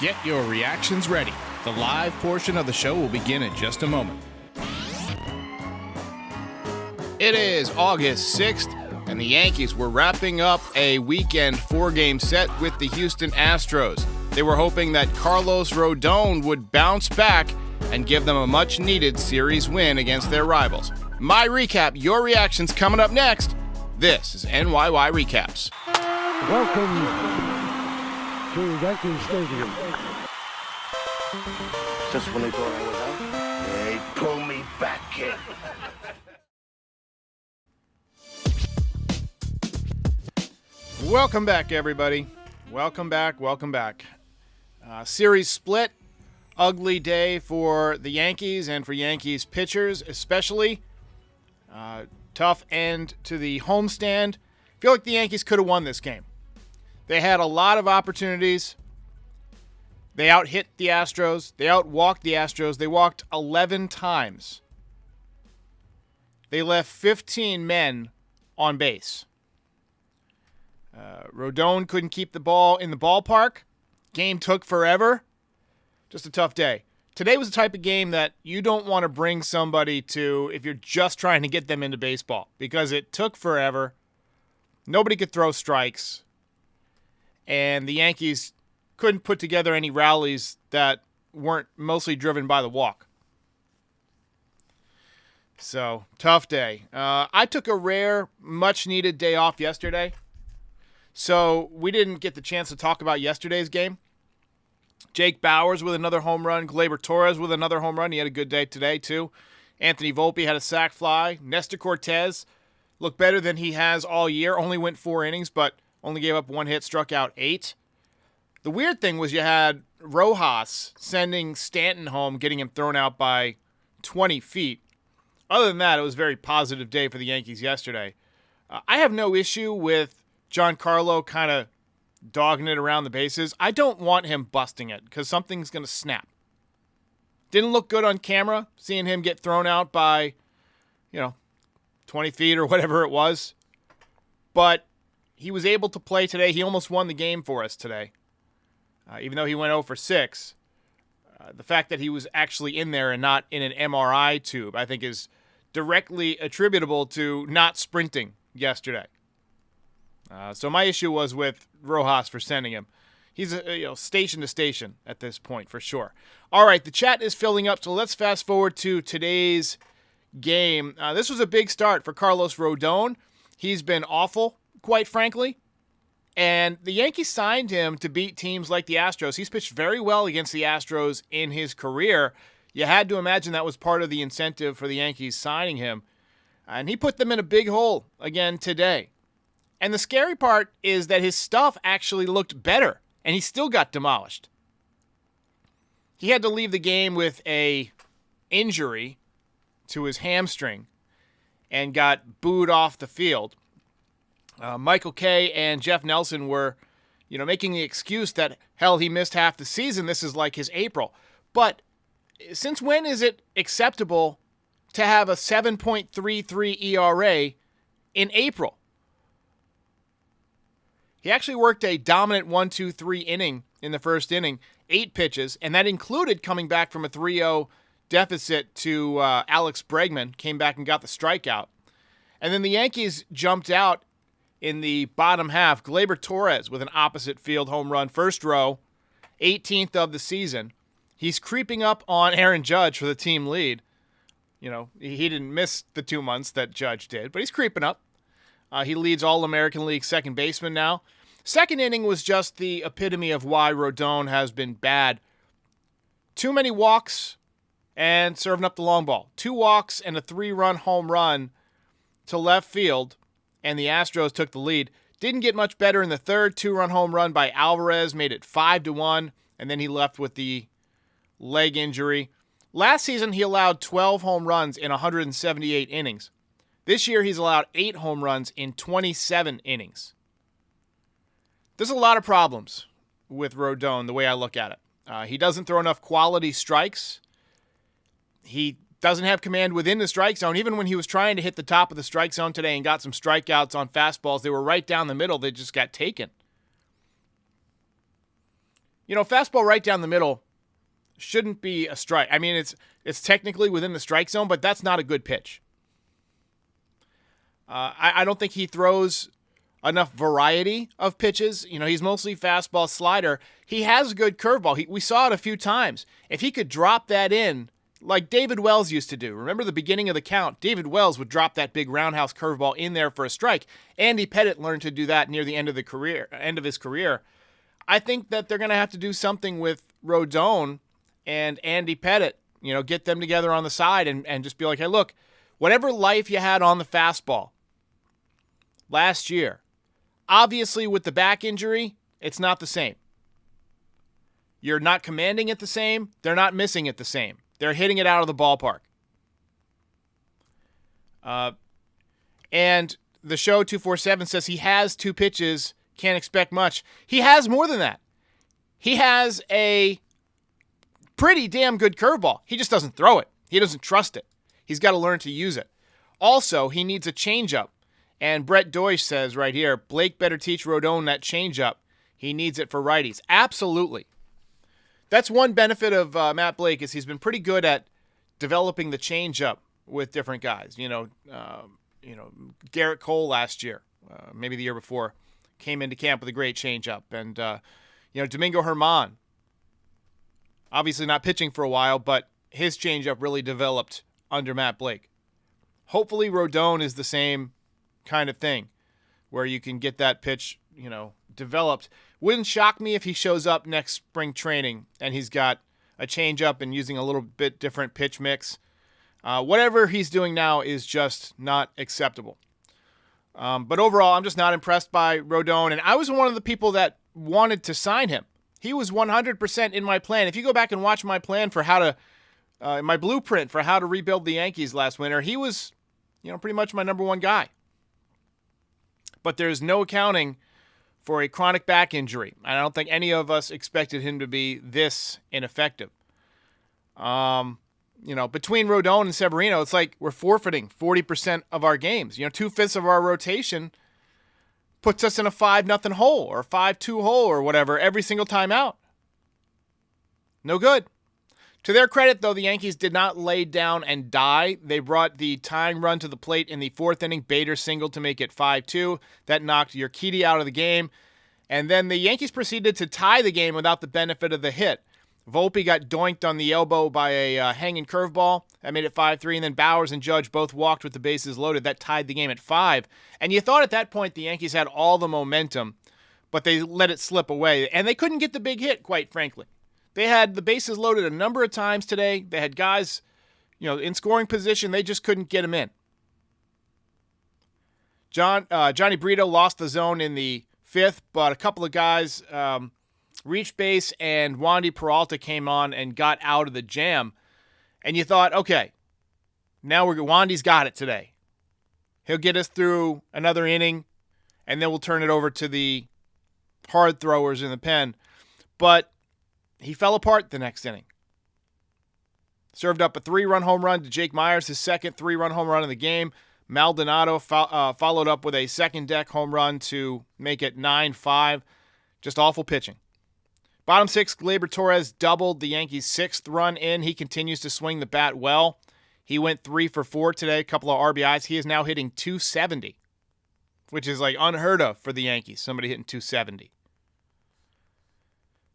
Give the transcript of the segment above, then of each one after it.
Get your reactions ready. The live portion of the show will begin in just a moment. It is August 6th, and the Yankees were wrapping up a weekend 4-game set with the Houston Astros. They were hoping that Carlos Rodon would bounce back and give them a much-needed series win against their rivals. My recap, your reactions coming up next. This is NYY Recaps. Welcome to Yankee Stadium. Just when they thought I was out, they pull me back in. Welcome back, everybody. Welcome back. Series split. Ugly day for the Yankees and for Yankees pitchers, especially. Tough end to the homestand. Feel like the Yankees could have won this game. They had a lot of opportunities. They out-hit the Astros. They out-walked the Astros. They walked 11 times. They left 15 men on base. Rodon couldn't keep the ball in the ballpark. Game took forever. Just a tough day. Today was the type of game that you don't want to bring somebody to if you're just trying to get them into baseball, because it took forever. Nobody could throw strikes. And the Yankees couldn't put together any rallies that weren't mostly driven by the walk. So, tough day. I took a rare, much-needed day off yesterday. So, we didn't get the chance to talk about yesterday's game. Jake Bauers with another home run. Gleyber Torres with another home run. He had a good day today, too. Anthony Volpe had a sac fly. Nestor Cortez looked better than he has all year. Only went 4 innings, but only gave up 1 hit, struck out 8. The weird thing was you had Rojas sending Stanton home, getting him thrown out by 20 feet. Other than that, it was a very positive day for the Yankees yesterday. I have no issue with Giancarlo kind of dogging it around the bases. I don't want him busting it because something's going to snap. Didn't look good on camera, seeing him get thrown out by, 20 feet or whatever it was. But he was able to play today. He almost won the game for us today. Even though he went 0 for 6. The fact that he was actually in there and not in an MRI tube, I think, is directly attributable to not sprinting yesterday. So my issue was with Rojas for sending him. He's station to station at this point for sure. All right, the chat is filling up, so let's fast forward to today's game. This was a big start for Carlos Rodon. He's been awful, quite frankly. And the Yankees signed him to beat teams like the Astros. He's pitched very well against the Astros in his career. You had to imagine that was part of the incentive for the Yankees signing him. And he put them in a big hole again today. And the scary part is that his stuff actually looked better, and he still got demolished. He had to leave the game with a injury to his hamstring and got booed off the field. Michael Kay and Jeff Nelson were, making the excuse that, hell, he missed half the season. This is like his April. But since when is it acceptable to have a 7.33 ERA in April? He actually worked a dominant 1-2-3 inning in the first inning, 8 pitches, and that included coming back from a 3-0 deficit to Alex Bregman, came back and got the strikeout. And then the Yankees jumped out in the bottom half. Gleyber Torres with an opposite field home run, first row, 18th of the season. He's creeping up on Aaron Judge for the team lead. He didn't miss the 2 months that Judge did, but he's creeping up. He leads All-American League second baseman now. Second inning was just the epitome of why Rodon has been bad. Too many walks and serving up the long ball. 2 walks and a 3-run home run to left field, and the Astros took the lead. Didn't get much better in the third. 2-run home run by Alvarez made it 5-1, and then he left with the leg injury. Last season, he allowed 12 home runs in 178 innings. This year, he's allowed 8 home runs in 27 innings. There's a lot of problems with Rodon, the way I look at it. He doesn't throw enough quality strikes. He doesn't have command within the strike zone. Even when he was trying to hit the top of the strike zone today and got some strikeouts on fastballs, they were right down the middle. They just got taken. Fastball right down the middle shouldn't be a strike. I mean, it's technically within the strike zone, but that's not a good pitch. I don't think he throws enough variety of pitches. He's mostly fastball, slider. He has a good curveball. We saw it a few times. If he could drop that in, like David Wells used to do. Remember the beginning of the count? David Wells would drop that big roundhouse curveball in there for a strike. Andy Pettitte learned to do that near the end of his career. I think that they're going to have to do something with Rodon and Andy Pettitte. Get them together on the side and just be like, hey, look, whatever life you had on the fastball last year, obviously with the back injury, it's not the same. You're not commanding it the same. They're not missing it the same. They're hitting it out of the ballpark. And the show 247 says he has 2 pitches, can't expect much. He has more than that. He has a pretty damn good curveball. He just doesn't throw it. He doesn't trust it. He's got to learn to use it. Also, he needs a changeup. And Brett Deutsch says right here, Blake better teach Rodon that changeup. He needs it for righties. Absolutely. That's one benefit of Matt Blake is he's been pretty good at developing the changeup with different guys. Garrett Cole last year, maybe the year before, came into camp with a great changeup. And, Domingo Germán, obviously not pitching for a while, but his changeup really developed under Matt Blake. Hopefully Rodon is the same kind of thing where you can get that pitch, developed. Wouldn't shock me if he shows up next spring training and he's got a changeup and using a little bit different pitch mix. Whatever he's doing now is just not acceptable. But overall, I'm just not impressed by Rodon. And I was one of the people that wanted to sign him. He was 100% in my plan. If you go back and watch my plan for my blueprint for how to rebuild the Yankees last winter, he was, pretty much my number one guy. But there's no accounting for a chronic back injury. I don't think any of us expected him to be this ineffective. Between Rodon and Severino, it's like we're forfeiting 40% of our games. 2/5 of our rotation puts us in a 5-0 hole or 5-2 hole or whatever every single time out. No good. To their credit, though, the Yankees did not lay down and die. They brought the tying run to the plate in the 4th inning. Bader singled to make it 5-2. That knocked Urquidy out of the game. And then the Yankees proceeded to tie the game without the benefit of the hit. Volpe got doinked on the elbow by a hanging curveball. That made it 5-3. And then Bowers and Judge both walked with the bases loaded. That tied the game at 5. And you thought at that point the Yankees had all the momentum, but they let it slip away. And they couldn't get the big hit, quite frankly. They had the bases loaded a number of times today. They had guys, in scoring position. They just couldn't get them in. Johnny Brito lost the zone in the 5th, but a couple of guys reached base, and Wandy Peralta came on and got out of the jam. And you thought, okay, now Wandy's got it today. He'll get us through another inning, and then we'll turn it over to the hard throwers in the pen. But he fell apart the next inning. Served up a 3-run home run to Jake Myers, his second 3-run home run of the game. Maldonado followed up with a second deck home run to make it 9-5. Just awful pitching. Bottom 6, Gleyber Torres doubled the Yankees' 6th run in. He continues to swing the bat well. He went 3 for 4 today, a couple of RBIs. He is now hitting 270, which is like unheard of for the Yankees, somebody hitting 270.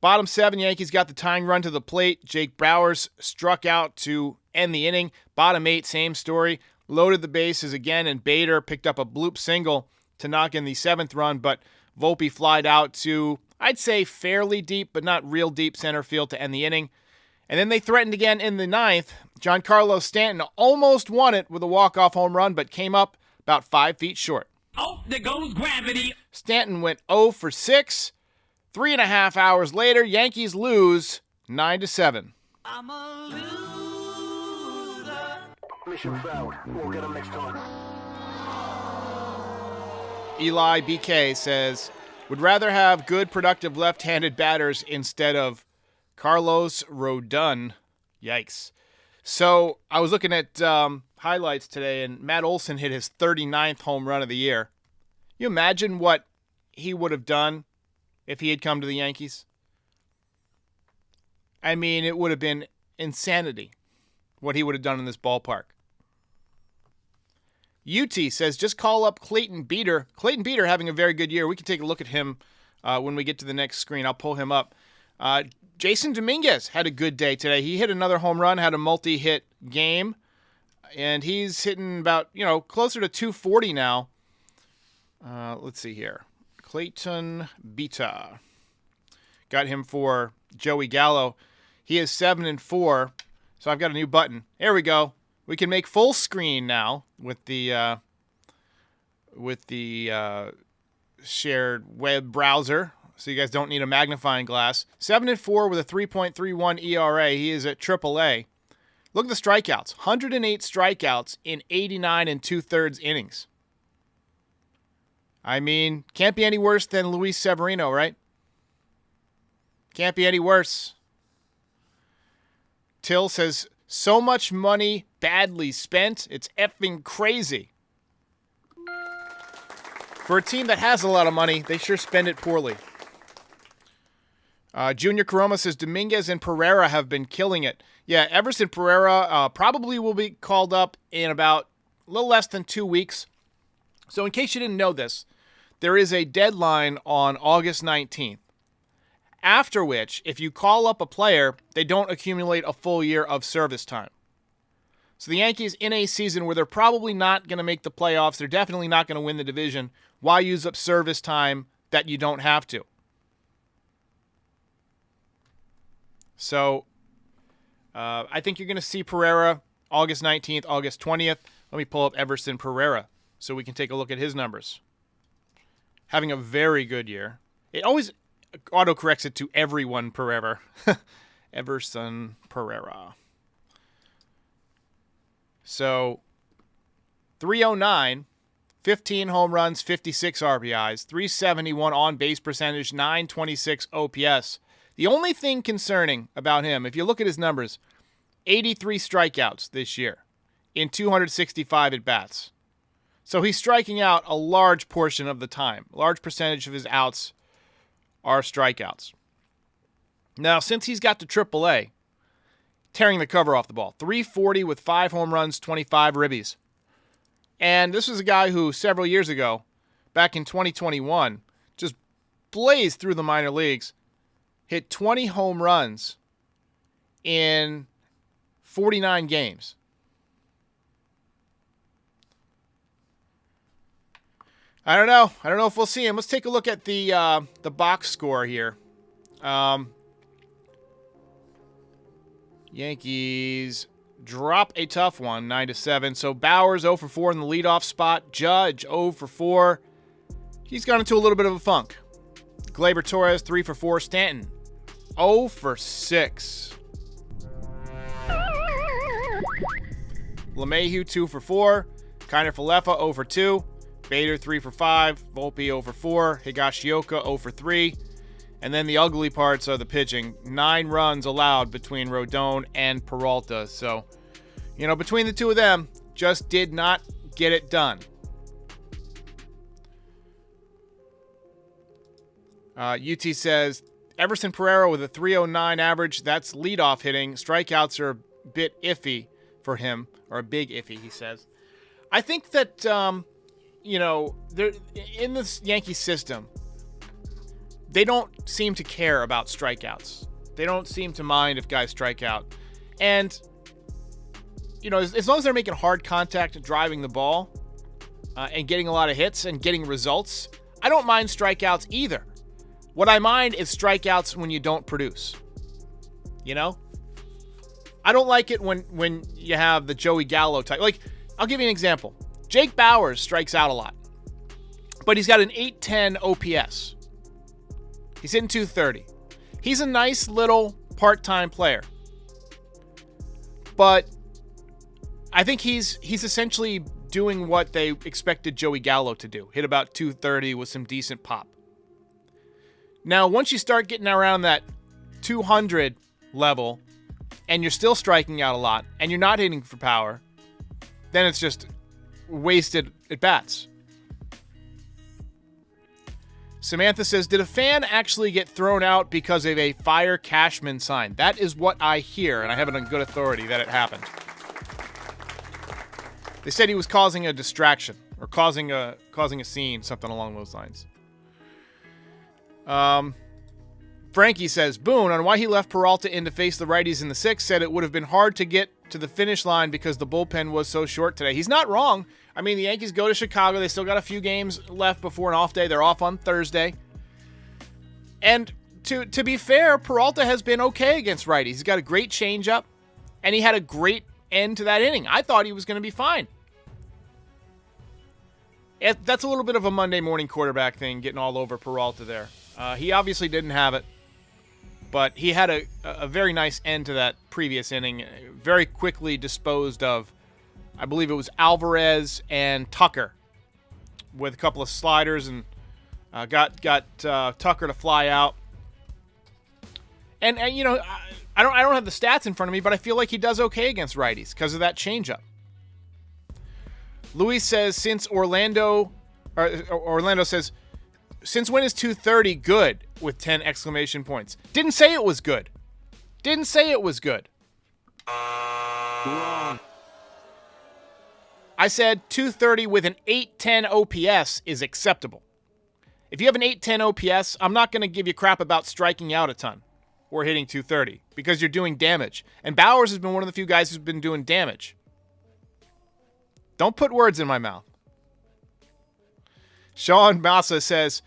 Bottom 7, Yankees got the tying run to the plate. Jake Bowers struck out to end the inning. Bottom 8, same story. Loaded the bases again, and Bader picked up a bloop single to knock in the 7th run, but Volpe flied out to, I'd say, fairly deep, but not real deep center field to end the inning. And then they threatened again in the 9th. Giancarlo Stanton almost won it with a walk-off home run, but came up about 5 feet short. Oh, there goes gravity. Stanton went 0 for 6. 3.5 hours later, Yankees lose 9-7. I'm a loser. Mission failed. We'll get them next time. Eli BK says, would rather have good, productive left-handed batters instead of Carlos Rodon. Yikes. So I was looking at highlights today, and Matt Olson hit his 39th home run of the year. You imagine what he would have done if he had come to the Yankees? I mean, it would have been insanity what he would have done in this ballpark. UT says, just call up Clayton Beater. Clayton Beater having a very good year. We can take a look at him when we get to the next screen. I'll pull him up. Jason Dominguez had a good day today. He hit another home run, had a multi-hit game, and he's hitting about, closer to 240 now. Let's see here. Clayton Beater. Got him for Joey Gallo. He is 7-4, so I've got a new button. There we go. We can make full screen now with the shared web browser, so you guys don't need a magnifying glass. 7-4 with a 3.31 ERA. He is at AAA. Look at the strikeouts. 108 strikeouts in 89 2/3 innings. I mean, can't be any worse than Luis Severino, right? Can't be any worse. Till says, so much money badly spent. It's effing crazy. For a team that has a lot of money, they sure spend it poorly. Junior Caroma says, Dominguez and Pereira have been killing it. Yeah, Everson Pereira probably will be called up in about a little less than 2 weeks. So in case you didn't know this, there is a deadline on August 19th. After which, if you call up a player, they don't accumulate a full year of service time. So the Yankees, in a season where they're probably not going to make the playoffs, they're definitely not going to win the division, why use up service time that you don't have to? So I think you're going to see Pereira August 19th, August 20th. Let me pull up Everson Pereira so we can take a look at his numbers. Having a very good year. It always autocorrects it to everyone Pereira. Everson Pereira. So 309, 15 home runs, 56 RBIs, 371 on-base percentage, 926 OPS. The only thing concerning about him, if you look at his numbers, 83 strikeouts this year in 265 at-bats. So he's striking out a large portion of the time. A large percentage of his outs are strikeouts. Now, since he's got to AAA, tearing the cover off the ball. 340 with 5 home runs, 25 ribbies. And this was a guy who several years ago, back in 2021, just blazed through the minor leagues, hit 20 home runs in 49 games. I don't know if we'll see him. Let's take a look at the box score here. Yankees drop a tough one, 9-7. So Bauers 0 for 4 in the leadoff spot. Judge 0 for 4. He's gone into a little bit of a funk. Gleyber Torres 3 for 4. Stanton 0 for 6. LeMahieu 2 for 4. Kiner Falefa 0 for 2. Bader 3 for 5. Volpe 0 for 4. Higashioka 0 for 3. And then the ugly parts are the pitching. 9 runs allowed between Rodon and Peralta. So, between the two of them, just did not get it done. UT says, Everson Pereira with a 309 average. That's leadoff hitting. Strikeouts are a bit iffy for him, or a big iffy, he says. I think that, they're in this Yankee system, they don't seem to care about strikeouts. They don't seem to mind if guys strike out. And, as long as they're making hard contact and driving the ball and getting a lot of hits and getting results, I don't mind strikeouts either. What I mind is strikeouts when you don't produce. I don't like it when you have the Joey Gallo type. Like, I'll give you an example. Jake Bauers strikes out a lot, but he's got an 810 OPS. He's hitting 230. He's a nice little part-time player. But I think he's essentially doing what they expected Joey Gallo to do. Hit about 230 with some decent pop. Now, once you start getting around that 200 level and you're still striking out a lot and you're not hitting for power, then it's just wasted at-bats. Samantha says, did a fan actually get thrown out because of a fire Cashman sign? That is what I hear, and I have it on good authority that it happened. They said he was causing a distraction or causing a scene, something along those lines. Frankie says, Boone, on why he left Peralta in to face the righties in the sixth, said it would have been hard to get to the finish line because the bullpen was so short today. He's not wrong. I mean, the Yankees go to Chicago. They still got a few games left before an off day. They're off on Thursday. And to be fair, Peralta has been okay against righties. He's got a great changeup, and he had a great end to that inning. I thought he was going to be fine. That's a little bit of a Monday morning quarterback thing, getting all over Peralta there. He obviously didn't have it, but he had a very nice end to that previous inning. Very quickly disposed of, I believe it was Alvarez and Tucker with a couple of sliders, and got Tucker to fly out. And you know, I don't have the stats in front of me, but I feel like he does okay against righties because of that changeup. Luis says, Orlando says, since when is 230 good with 10 exclamation points? Didn't say it was good. Didn't say it was good. Wrong. I said 230 with an 810 OPS is acceptable. If you have an 810 OPS, I'm not going to give you crap about striking out a ton or hitting 230 because you're doing damage. And Bowers has been one of the few guys who's been doing damage. Don't put words in my mouth. Sean Massa says,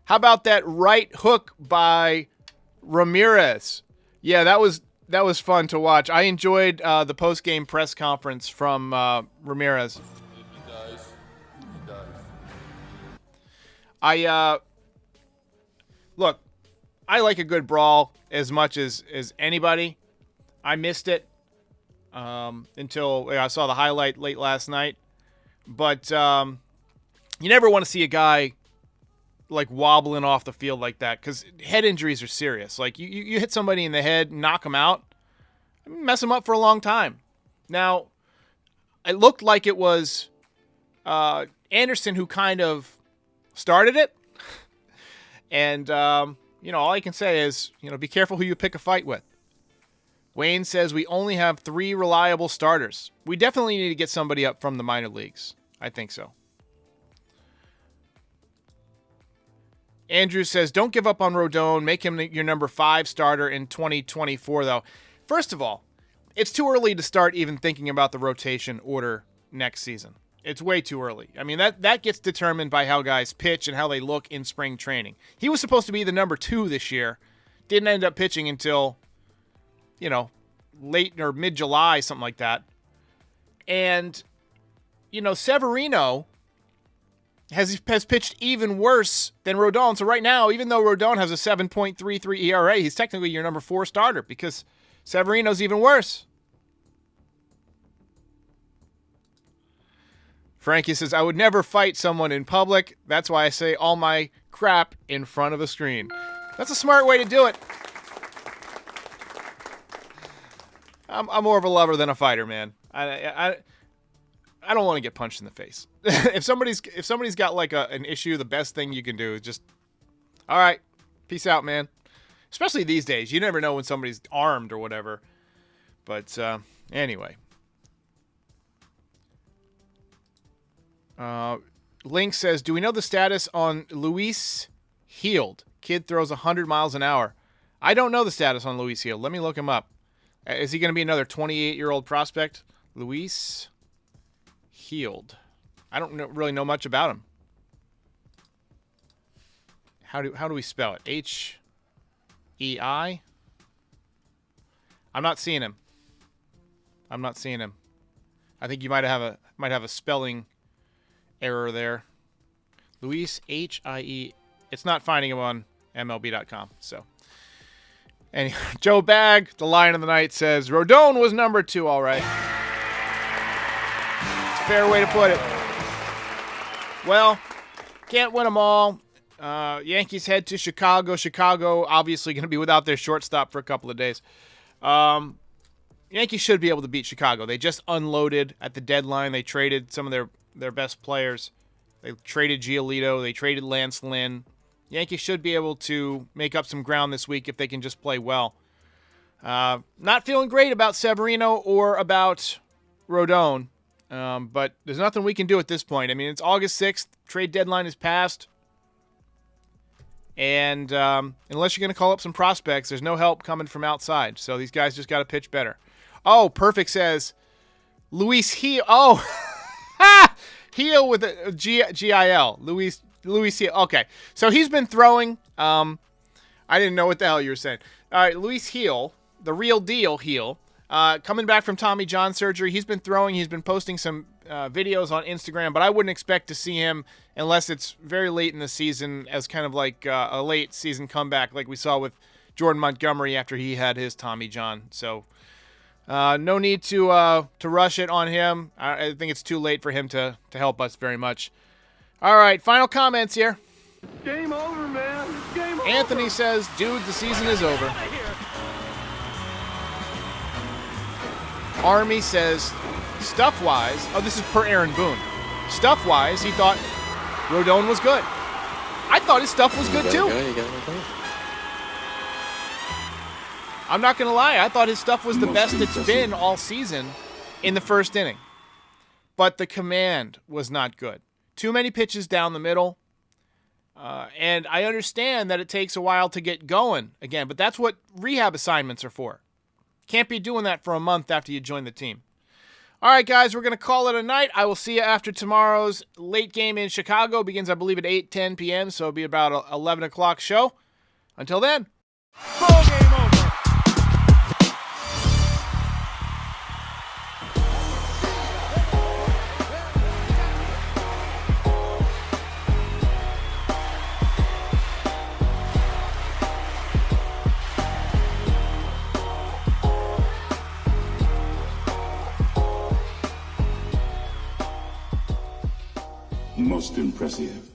how about that right hook by Ramirez? Yeah, that was fun to watch. I enjoyed the post-game press conference from Ramirez. He does. Look, I like a good brawl as much as anybody. I missed it until I saw the highlight late last night. But you never want to see a guy like wobbling off the field like that because head injuries are serious. Like you hit somebody in the head, knock them out, mess them up for a long time. Now, it looked like it was Anderson who kind of started it. And, all I can say is, be careful who you pick a fight with. Wayne says we only have 3 reliable starters. We definitely need to get somebody up from the minor leagues. I think so. Andrew says, don't give up on Rodon. Make him your number 5 starter in 2024, though. First of all, it's too early to start even thinking about the rotation order next season. It's way too early. I mean, that gets determined by how guys pitch and how they look in spring training. He was supposed to be the number 2 this year. Didn't end up pitching until, late or mid-July, something like that. And, Severino has pitched even worse than Rodon. So right now, even though Rodon has a 7.33 ERA, he's technically your number 4 starter because Severino's even worse. Frankie says, I would never fight someone in public. That's why I say all my crap in front of a screen. That's a smart way to do it. I'm more of a lover than a fighter, man. I don't want to get punched in the face. If somebody's got like an issue, the best thing you can do is just, all right, peace out, man. Especially these days, you never know when somebody's armed or whatever. But anyway. Link says, do we know the status on Luis Healed? Kid throws 100 miles an hour. I don't know the status on Luis Healed. Let me look him up. Is he going to be another 28-year-old prospect? Luis Healed. I don't really know much about him. How do we spell it? H-E-I? I'm not seeing him. I think you might have a spelling error there. Luis, H-I-E. It's not finding him on MLB.com. So, anyway, Joe Bag, the Lion of the Night, says Rodon was number 2, all right. It's a fair way to put it. Well, can't win them all. Yankees head to Chicago. Chicago obviously going to be without their shortstop for a couple of days. Yankees should be able to beat Chicago. They just unloaded at the deadline. They traded some of their best players. They traded Giolito. They traded Lance Lynn. Yankees should be able to make up some ground this week if they can just play well. Not feeling great about Severino or about Rodon, but there's nothing we can do at this point. I mean, it's August 6th. Trade deadline is passed. And unless you're going to call up some prospects, there's no help coming from outside. So these guys just got to pitch better. Oh, Perfect says, Luis Gil. Oh, Gil with a G-I-L. Luis Gil. Okay, so he's been throwing. I didn't know what the hell you were saying. All right, Luis Gil, the real deal Gil, coming back from Tommy John surgery. He's been throwing. He's been posting some videos on Instagram, but I wouldn't expect to see him unless it's very late in the season as kind of like a late season comeback like we saw with Jordan Montgomery after he had his Tommy John. So no need to rush it on him. I think it's too late for him to help us very much. All right, final comments here. Game over, man. Game over. Anthony says, dude, the season is over. Army says, stuff-wise, oh, this is per Aaron Boone. Stuff-wise, he thought Rodon was good. I thought his stuff was good, too. I'm not going to lie. I thought his stuff was the best it's been all season in the first inning. But the command was not good. Too many pitches down the middle. And I understand that it takes a while to get going again, but that's what rehab assignments are for. Can't be doing that for a month after you join the team. All right, guys, we're going to call it a night. I will see you after tomorrow's late game in Chicago. Begins, I believe, at 8:10 p.m., so it'll be about an 11 o'clock show. Until then. Ball game over. Most impressive.